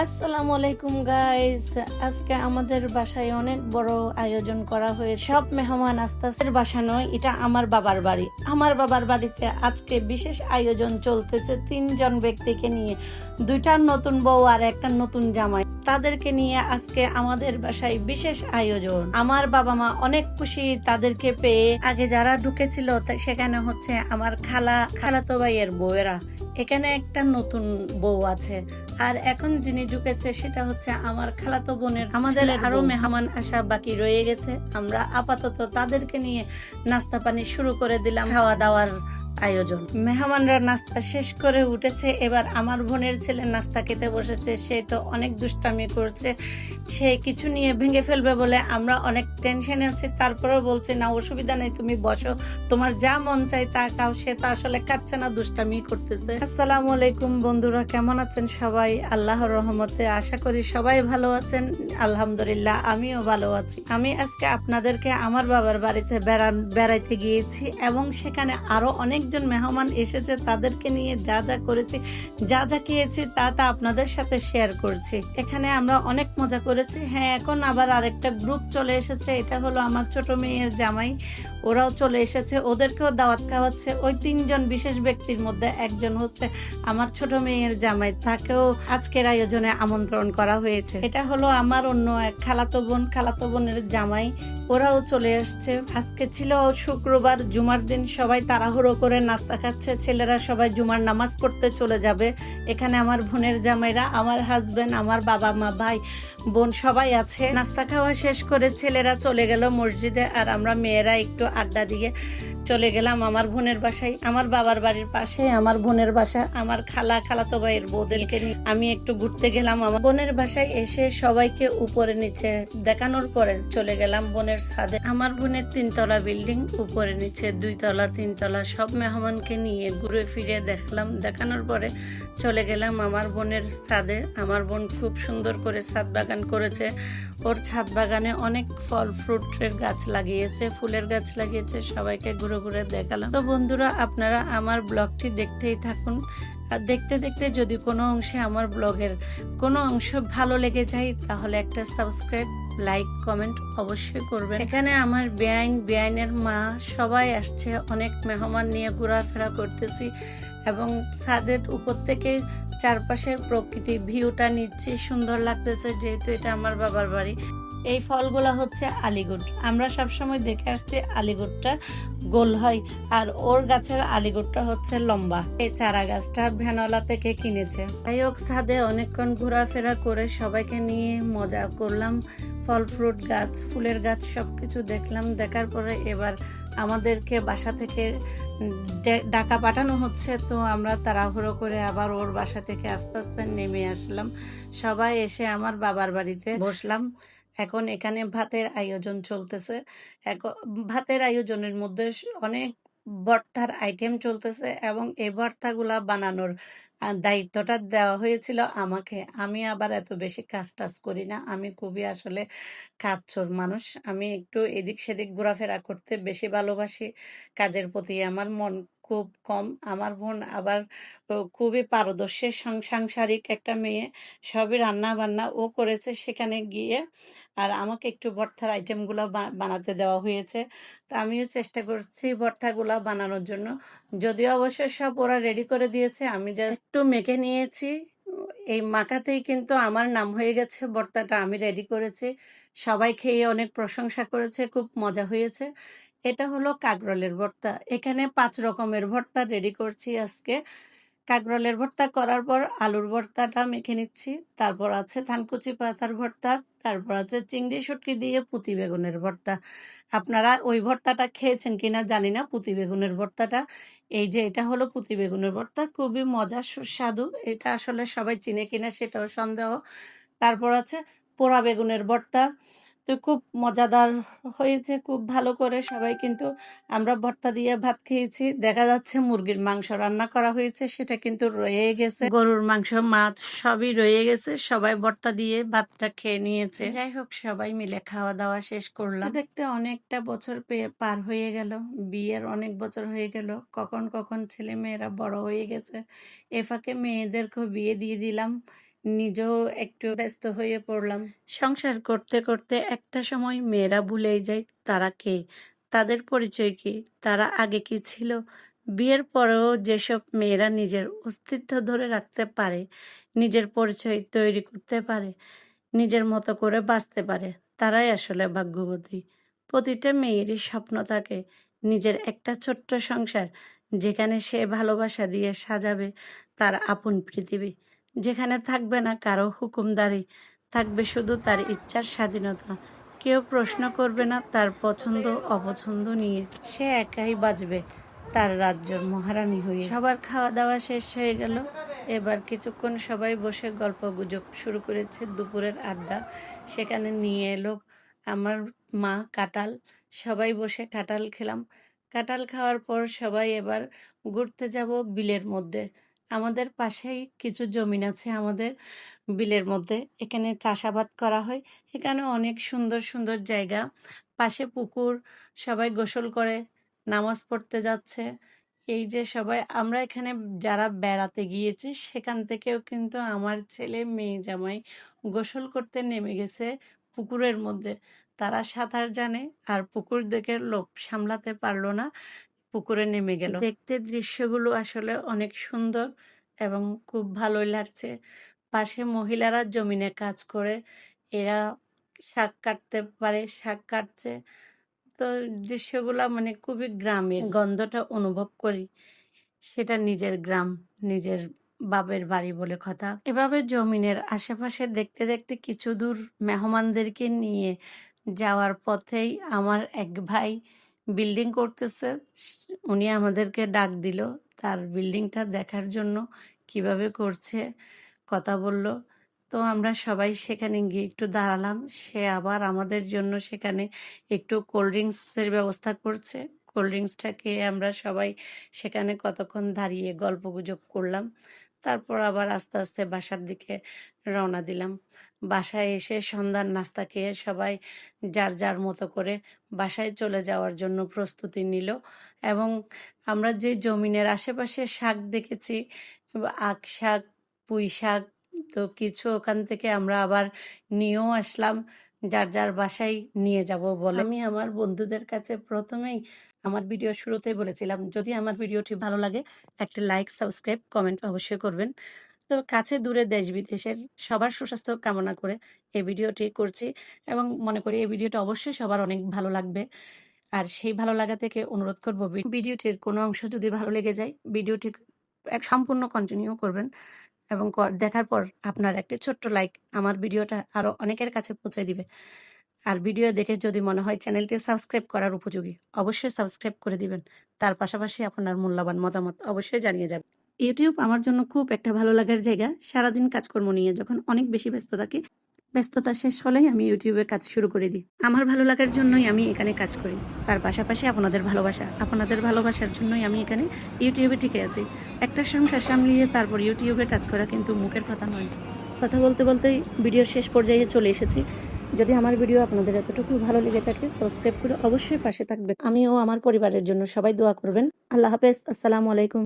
আসসালামু আলাইকুম গাইস। আজকে আমাদের বাসায় অনেক বড় আয়োজন করা হয়েছে। সব মেহমান আস্তে আস্তে বাসা নয়, এটা আমার বাবার বাড়ি। আমার বাবার বাড়িতে আজকে বিশেষ আয়োজন চলতেছে 3 জন ব্যক্তিকে নিয়ে, 2টা নতুন বউ আর একটা নতুন জামাই। তাদেরকে নিয়ে আজকে আমাদের বাসায় বিশেষ আয়োজন। আমার বাবা মা অনেক খুশি তাদেরকে পেয়ে। আগে যারা ঢুকেছিল সেখানে হচ্ছে আমার খালাতো ভাইয়ের বউয়েরা, এখানে একটা নতুন বউ আছে। আর এখন যিনি ঢুকেছে সেটা হচ্ছে আমার খালাতো বোনের। আমাদের আরো মেহমান আসা বাকি রয়ে গেছে। আমরা আপাতত তাদেরকে নিয়ে নাস্তা পানি শুরু করে দিলাম। খাওয়া দাওয়ার আয়োজন, মেহমানরা নাস্তা শেষ করে উঠেছে। এবার আমার বোনের ছেলে নাস্তা খেতে বসেছে। সে তো অনেক দুষ্টামি করছে, সে কিছু নিয়ে ভেঙে ফেলবে বলে আমরা অনেক টেনশনে আছি। তারপরেও বলছে না, অসুবিধা নেই, তুমি বসো, তোমার যা মন চাই তা খাও। সে তো আসলে খাচ্ছে না, দুষ্টামি করতেছে। আসসালামু আলাইকুম বন্ধুরা, কেমন আছেন সবাই? আল্লাহর রহমতে আশা করি সবাই ভালো আছেন। আলহামদুলিল্লাহ, আমিও ভালো আছি। আমি আজকে আপনাদেরকে আমার বাবার বাড়িতে বেড়াইতে গিয়েছি এবং সেখানে আরো অনেকজন মেহমান এসেছে। তাদেরকে নিয়ে যা যা করেছি, যা যা খেয়েছি তা আপনাদের সাথে শেয়ার করছি। এখানে আমরা অনেক মজা করেছি। হ্যাঁ, এখন আবার আরেকটা গ্রুপ চলে এসেছে। এটা হলো আমার ছোট মেয়ের জামাই, ওরাও চলে এসেছে, ওদেরকেও দাওয়াত খাওয়াচ্ছে। ওই 3 জন বিশেষ ব্যক্তির মধ্যে একজন হচ্ছে আমার ছোট মেয়ের জামাই, তাকেও আজকের আয়োজনে আমন্ত্রণ করা হয়েছে। এটা হলো আমার অন্য এক খালাতো বোনের জামাই, ওরাও চলে আসছে। আজকে ছিল শুক্রবার, জুমার দিন। সবাই তাড়াহুড়ো করে নাস্তা খাচ্ছে। ছেলেরা সবাই জুমার নামাজ পড়তে চলে যাবে। এখানে আমার বোনের জামাইরা, আমার হাজবেন্ড, আমার বাবা মা, ভাই বোন সবাই আছে। নাস্তা খাওয়া শেষ করে ছেলেরা চলে গেল মসজিদে, আর আমরা মেয়েরা একটু আড্ডা দিয়ে চলে গেলাম আমার বোনের বাসায়। আমার বাবার বাড়ির পাশে আমার বোনের বাসা। আমার খালাতো ভাইয়ের বউদেরকে নিয়ে আমি একটু ঘুরতে গেলাম আমার বোনের বাসায়। এসে সবাইকে উপরে নিচে দেখানোর পরে চলে গেলাম বোনের ছাদে। আমার বোনের 3 তলা বিল্ডিং, উপরে নিচে 2 তলা 3 তলা সব মেহমানকে নিয়ে ঘুরে ফিরে দেখলাম। দেখানোর পরে চলে গেলাম আমার বোনের ছাদে। আমার বোন খুব সুন্দর করে ছাদ বাগান করেছে। ওর ছাদ বাগানে অনেক ফল ফ্রুটের গাছ লাগিয়েছে, ফুলের গাছ লাগিয়েছে। সবাইকে ঘুরে ঘুরে দেখালাম। তো বন্ধুরা, আপনারা আমার ব্লগটি দেখতেই থাকুন। আর দেখতে দেখতে যদি কোনো অংশে আমার ব্লগের কোনো অংশ ভালো লেগে যায় তাহলে একটা সাবস্ক্রাইব, লাইক, কমেন্ট অবশ্যই করবেন। এখানে আমার বেআইনের মা সবাই আসছে। অনেক মেহমান নিয়ে ঘোরাফেরা করতেছি এবং ছাদের উপর থেকে চারপাশের প্রকৃতি ভিউটা নিচ্ছি। সুন্দর লাগতেছে যেহেতু এটা আমার বাবার বাড়ি। এই ফলগুলা হচ্ছে আলিগুড। আমরা সবসময় দেখে আসছি আলিগুডটা গোল হয়, আর ওর গাছের আলিগুডটা হচ্ছে লম্বা। এই চারা গাছটা ভ্যানওয়ালা থেকে কিনেছে। যাই হোক, ছাদে অনেকক্ষণ ঘোরাফেরা করে সবাইকে নিয়ে মজা করলাম। ফল ফ্রুট গাছ, ফুলের গাছ সবকিছু দেখলাম। দেখার পরে এবার আমাদেরকে বাসা থেকে ডাকা পাঠানো হচ্ছে। তো আমরা তাড়াহুড়ো করে আবার ওর বাসা থেকে আস্তে আস্তে নেমে আসলাম। সবাই এসে আমার বাবার বাড়িতে বসলাম। এখন এখানে ভাতের আয়োজন চলতেছে। ভাতের আয়োজনের মধ্যে অনেক ভর্তার আইটেম চলতেছে এবং এই ভর্তাগুলা বানানোর দায়িত্বটা দেওয়া হয়েছিল আমাকে। আমি আবার এত বেশি কাজ টাজ করি না, আমি খুবই আসলে কাজচোর মানুষ। আমি একটু এদিক সেদিক ঘোরাফেরা করতে বেশি ভালোবাসি। কাজের প্রতি আমার মন খুব কম। আমার বোন আবার খুবই পারদর্শী, সাংসারিক একটা মেয়ে। সবই রান্না বান্না ও করেছে সেখানে গিয়ে, আর আমাকে একটু ভর্তার আইটেমগুলো বানাতে দেওয়া হয়েছে। তো আমিও চেষ্টা করছি ভর্তাগুলো বানানোর জন্য। যদিও অবশ্যই সব ওরা রেডি করে দিয়েছে, আমি জাস্ট একটু মেখে নিয়েছি। এই মাখাতেই কিন্তু আমার নাম হয়ে গেছে। ভর্তাটা আমি রেডি করেছি, সবাই খেয়ে অনেক প্রশংসা করেছে, খুব মজা হয়েছে। এটা হলো কাকরোলের ভর্তা। এখানে 5 রকমের ভর্তা রেডি করছি আজকে। কাকরোলের ভর্তা করার পর আলুর ভর্তাটা মেখে নিচ্ছি। তারপর আছে থানকুচি পাতার ভর্তা। তারপর আছে চিংড়ি শুটকি দিয়ে পুঁতি বেগুনের ভর্তা। আপনারা ওই ভর্তাটা খেয়েছেন কিনা জানি না, পুঁতি বেগুনের ভর্তাটা। এই যে এটা হলো পুঁতি বেগুনের ভর্তা, খুবই মজা সুস্বাদু। এটা আসলে সবাই চিনে কিনা সেটাও সন্দেহ। তারপর আছে পোড়া বেগুনের ভর্তা। তো খুব মজাদার হয়েছে, খুব ভালো করে সবাই কিন্তু আমরা ভর্তা দিয়ে ভাত খেয়েছি। দেখা যাচ্ছে মুরগির মাংস রান্না করা হয়েছে, সেটা কিন্তু রয়ে গেছে। গরুর মাংস, মাছ সবই রয়ে গেছে। সবাই ভর্তা দিয়ে ভাতটা খেয়ে নিয়েছে। যাই হোক, সবাই মিলে খাওয়া দাওয়া শেষ করলাম। দেখতে অনেকটা বছর পার হয়ে গেল, বিয়ের অনেক বছর হয়ে গেল। কখন কখন ছেলে মেয়েরা বড় হয়ে গেছে। এ ফাঁকে মেয়েদেরকেও বিয়ে দিয়ে দিলাম। নিজেও একটু ব্যস্ত হয়ে পড়লাম। সংসার করতে করতে একটা সময় মেয়েরা ভুলেই যায় তারা কে, তাদের পরিচয় কি, তারা আগে কি ছিল। বিয়ের পরেও যেসব মেয়েরা নিজের অস্তিত্ব ধরে রাখতে পারে, নিজের পরিচয় তৈরি করতে পারে, নিজের মতো করে বাঁচতে পারে, তারাই আসলে ভাগ্যবতী। প্রতিটা মেয়েরই স্বপ্ন থাকে নিজের একটা ছোট্ট সংসার, যেখানে সে ভালোবাসা দিয়ে সাজাবে তার আপন পৃথিবী, যেখানে থাকবে না কারো হুকুমদারি, থাকবে শুধু তার ইচ্ছার স্বাধীনতা। কেউ প্রশ্ন করবে না তার পছন্দ অপছন্দ নিয়ে, সে একাই বাঁচবে তার রাজ্যের মহারানী হয়ে। সবার খাওয়া দাওয়া শেষ হয়ে গেল, এবার কিছুক্ষণ সবাই বসে গল্প গুজব শুরু করেছে, দুপুরের আড্ডা। সেখানে নিয়ে এলো আমার মা কাঁঠাল, সবাই বসে কাঁঠাল খেলাম। কাঁঠাল খাওয়ার পর সবাই এবার ঘুরতে যাব বিলের মধ্যে। আমাদের পাশেই কিছু জমিন আছে আমাদের বিলের মধ্যে, এখানে চাষাবাদ করা হয়। এখানে অনেক সুন্দর সুন্দর জায়গা, পাশে পুকুর, সবাই গোসল করে নামাজ পড়তে যাচ্ছে। এই যে সবাই আমরা এখানে যারা বেড়াতে গিয়েছি সেখান থেকেও কিন্তু আমার ছেলে মেয়ে জামাই গোসল করতে নেমে গেছে পুকুরের মধ্যে। তারা সাঁতার জানে আর পুকুর দেখে লোভ সামলাতে পারলো না, পুকুরে নেমে গেল। দেখতে দৃশ্যগুলো আসলে অনেক সুন্দর এবং খুব ভালোই লাগছে। পাশে মহিলারা জমিনে কাজ করে, এরা শাক কাটতে পারে, শাক কাটছে। তো দৃশ্যগুলা মানে খুবই গ্রামের গন্ধটা অনুভব করি, সেটা নিজের গ্রাম, নিজের বাপের বাড়ি বলে কথা। এভাবে জমিনের আশেপাশে দেখতে দেখতে কিছু দূর মেহমানদেরকে নিয়ে যাওয়ার পথেই আমার এক ভাই বিল্ডিং করতেছে, উনি আমাদেরকে ডাক দিল তার বিল্ডিংটা দেখার জন্য, কিভাবে করছে কথা বলল। তো আমরা সবাই সেখানে গিয়ে একটু দাঁড়ালাম, সে আবার আমাদের জন্য সেখানে একটু কোল্ড ড্রিঙ্কসের ব্যবস্থা করছে। কোল্ড ড্রিঙ্কসটা খেয়ে আমরা সবাই সেখানে কতক্ষণ দাঁড়িয়ে গল্পগুজব করলাম। তারপর আবার আস্তে আস্তে বাসার দিকে রওনা দিলাম। বাসায় এসে সন্ধ্যার নাস্তা খেয়ে সবাই যার যার মতো করে বাসায় চলে যাওয়ার জন্য প্রস্তুতি নিল। এবং আমরা যে জমিনের আশেপাশে শাক দেখেছি, আখ শাক, পুঁই শাক, তো কিছু ওখান থেকে আমরা আবার নিয়েও আসলাম, যার যার বাসায় নিয়ে যাব বলে। আমি আমার বন্ধুদের কাছে প্রথমেই আমার ভিডিও শুরুতেই বলেছিলাম, যদি আমার ভিডিওটি ভালো লাগে একটা লাইক, সাবস্ক্রাইব, কমেন্ট অবশ্যই করবেন। তো কাছে দূরে দেশ বিদেশের সবার সুস্বাস্থ্য কামনা করে এই ভিডিওটি করছি এবং মনে করি এই ভিডিওটা অবশ্যই সবার অনেক ভালো লাগবে। আর সেই ভালো লাগা থেকে অনুরোধ করব, ভিডিওটির কোনো অংশ যদি ভালো লেগে যায় ভিডিওটি সম্পূর্ণ কন্টিনিউ করবেন এবং দেখার পর আপনার একটি ছোট্ট লাইক আমার ভিডিওটা আরও অনেকের কাছে পৌঁছে দিবে। আর ভিডিও দেখে যদি মনে হয় চ্যানেলটি সাবস্ক্রাইব করার উপযোগী, অবশ্যই সাবস্ক্রাইব করে দিবেন। তার পাশাপাশি আপনার মূল্যবান মতামত অবশ্যই জানিয়ে যাবেন। ইউটিউব আমার জন্য খুব একটা ভালো লাগার জায়গা। সারাদিন কাজকর্ম নিয়ে যখন অনেক বেশি ব্যস্ত থাকি, ব্যস্ততা শেষ হলেই আমি ইউটিউবে কাজ শুরু করে দিই। আমার ভালো লাগার জন্যই আমি এখানে কাজ করি, তার পাশাপাশি আপনাদের ভালোবাসার জন্যই আমি এখানে ইউটিউবে টিকে আছি। একটা সংসার সামলিয়ে তারপর ইউটিউবে কাজ করা কিন্তু মুখের কথা নয়। কথা বলতে বলতেই ভিডিওর শেষ পর্যায়ে চলে এসেছি। যদি আমার ভিডিও আপনাদের এতটুকু ভালো লেগে থাকে সাবস্ক্রাইব করে অবশ্যই পাশে থাকবেন। আমি ও আমার পরিবারের জন্য সবাই দোয়া করবেন। আল্লাহ হাফেজ, আসসালামু আলাইকুম।